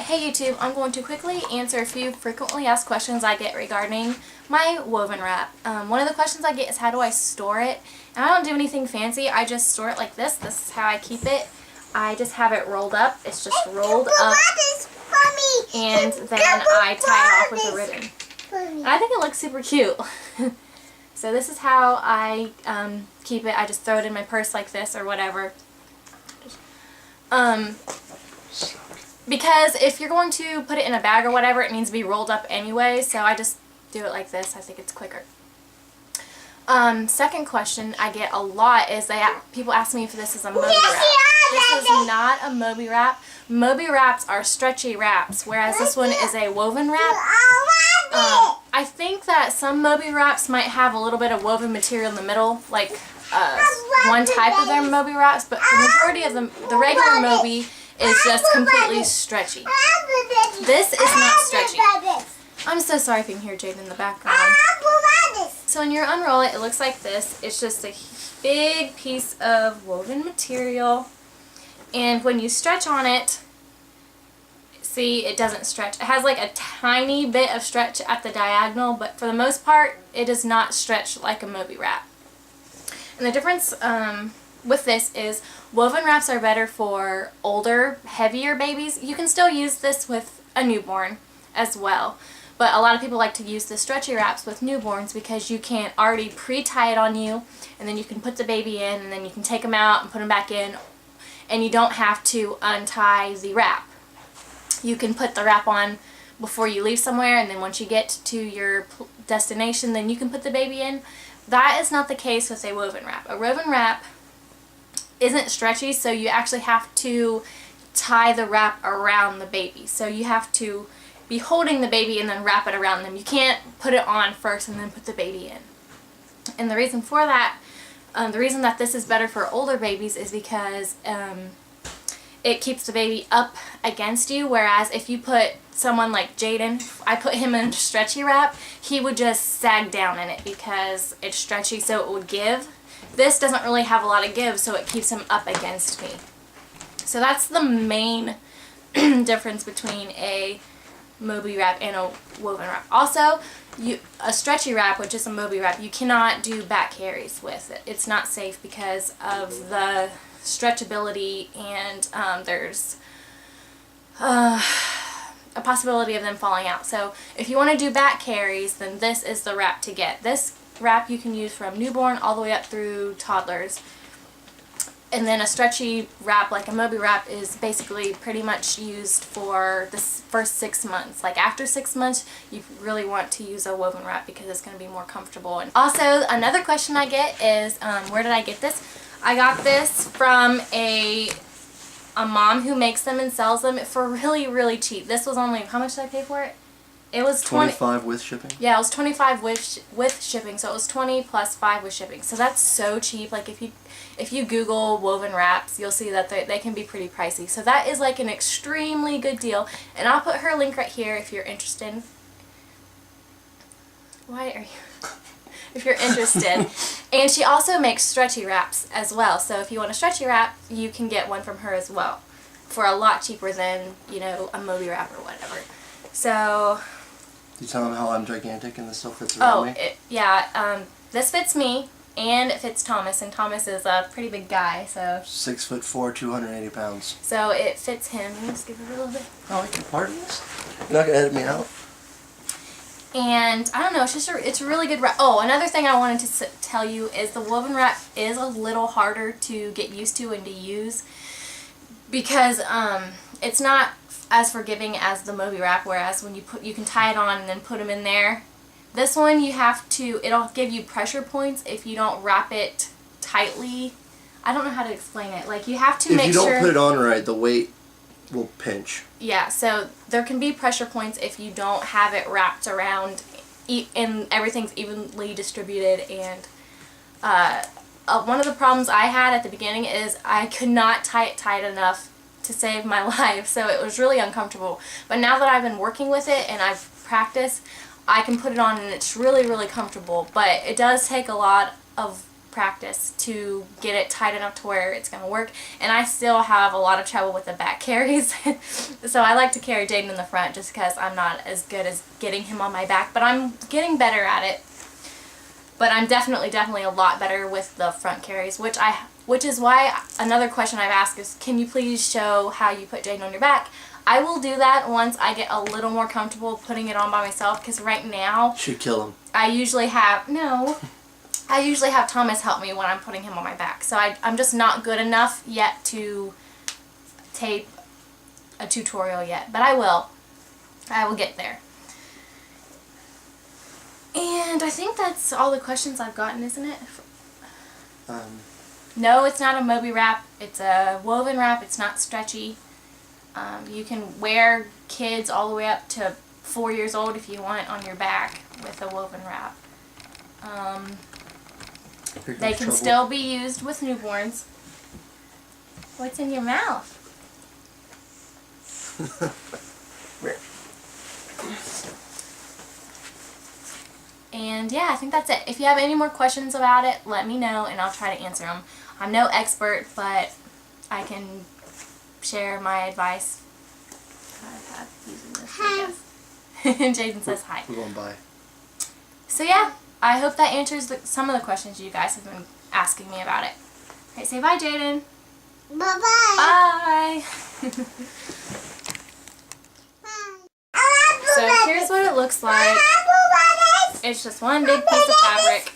Hey YouTube, I'm going to quickly answer a few frequently asked questions I get regarding my woven wrap. One of the questions I get is how do I store it? And I don't do anything fancy, I just store it like this. This is how I keep it. I just have it rolled up. It's just rolled up and then I tie it off with a ribbon. And I think it looks super cute. So this is how I keep it. I just throw it in my purse like this or whatever. Because if you're going to put it in a bag or whatever, it needs to be rolled up anyway, so I just do it like this. I think it's quicker. Second question I get a lot is people ask me if this is a Moby wrap. This is not a Moby wrap. Moby wraps are stretchy wraps, whereas this one is a woven wrap. I think that some Moby wraps might have a little bit of woven material in the middle, like one type of their Moby wraps, but the majority of the regular Moby is just completely stretchy. This is not stretchy. I'm so sorry if you can hear Jade in the background. So when you unroll it, it looks like this. It's just a big piece of woven material. And when you stretch on it, see, it doesn't stretch. It has like a tiny bit of stretch at the diagonal, but for the most part, it does not stretch like a Moby wrap. And the difference with this is woven wraps are better for older, heavier babies. You can still use this with a newborn as well, but a lot of people like to use the stretchy wraps with newborns because you can already pre-tie it on you, and then you can put the baby in, and then you can take them out and put them back in, and you don't have to untie the wrap. You can put the wrap on before you leave somewhere, and then once you get to your destination, then you can put the baby in. That is not the case with a woven wrap. A woven wrap isn't stretchy, so you actually have to tie the wrap around the baby. So you have to be holding the baby and then wrap it around them. You can't put it on first and then put the baby in. And the reason for that, the reason that this is better for older babies is because it keeps the baby up against you, whereas if you put someone like Jaden, I put him in a stretchy wrap, he would just sag down in it because it's stretchy, so it would give. This doesn't really have a lot of give, so it keeps him up against me. So that's the main difference between a Moby wrap and a woven wrap. Also, a stretchy wrap, which is a Moby wrap, you cannot do back carries with it. It's not safe because of the stretchability, and there's a possibility of them falling out. So if you want to do back carries, then this is the wrap to get. This wrap you can use from newborn all the way up through toddlers. And then a stretchy wrap like a Moby wrap is basically pretty much used for the first 6 months. Like after 6 months, you really want to use a woven wrap because it's going to be more comfortable. And also, another question I get is, where did I get this? I got this from a mom who makes them and sells them for really, really cheap. This was only, how much did I pay for it? It was 25 with shipping? Yeah, it was 25 with shipping, so it was 20 plus 5 with shipping. So that's so cheap. Like if you Google woven wraps, you'll see that they can be pretty pricey. So that is like an extremely good deal. And I'll put her link right here if you're interested. Why are you? If you're interested. And she also makes stretchy wraps as well. So if you want a stretchy wrap, you can get one from her as well for a lot cheaper than, you know, a Moby wrap or whatever. So You tell them how I'm gigantic and this still fits around me? Yeah, this fits me, and it fits Thomas, and Thomas is a pretty big guy, so... 6'4", 280 pounds. So it fits him. Let me just give it a little bit. Oh, I can part of this? You're not going to edit me out? And, I don't know, it's a really good wrap. Oh, another thing I wanted to tell you is the woven wrap is a little harder to get used to and to use because it's not as forgiving as the Moby wrap, whereas when you can tie it on and then put them in there. This one you have to, it'll give you pressure points if you don't wrap it tightly. I don't know how to explain it. Like you have to make sure... If you don't put it on right, the weight will pinch. Yeah, so there can be pressure points if you don't have it wrapped around and everything's evenly distributed. And one of the problems I had at the beginning is I could not tie it tight enough to save my life, so it was really uncomfortable. But now that I've been working with it and I've practiced, I can put it on and it's really, really comfortable. But it does take a lot of practice to get it tight enough to where it's going to work. And I still have a lot of trouble with the back carries. So I like to carry Jaden in the front just because I'm not as good as getting him on my back. But I'm getting better at it. But I'm definitely a lot better with the front carries, which is why another question I've asked is, can you please show how you put Jaden on your back? I will do that once I get a little more comfortable putting it on by myself, because right now should kill him. I usually have Thomas help me when I'm putting him on my back. So I'm just not good enough yet to tape a tutorial yet, but I will get there. And I think that's all the questions I've gotten, isn't it? No, it's not a Moby wrap. It's a woven wrap. It's not stretchy. You can wear kids all the way up to 4 years old if you want on your back with a woven wrap. They can still be used with newborns. What's in your mouth? And yeah, I think that's it. If you have any more questions about it, let me know and I'll try to answer them. I'm no expert, but I can share my advice. I've had using this, I guess. Jaden says hi. We're going by. So yeah, I hope that answers some of the questions you guys have been asking me about it. Okay, say bye, Jaden. Bye-bye. Bye. So here's what it looks like. It's just one big piece of fabric.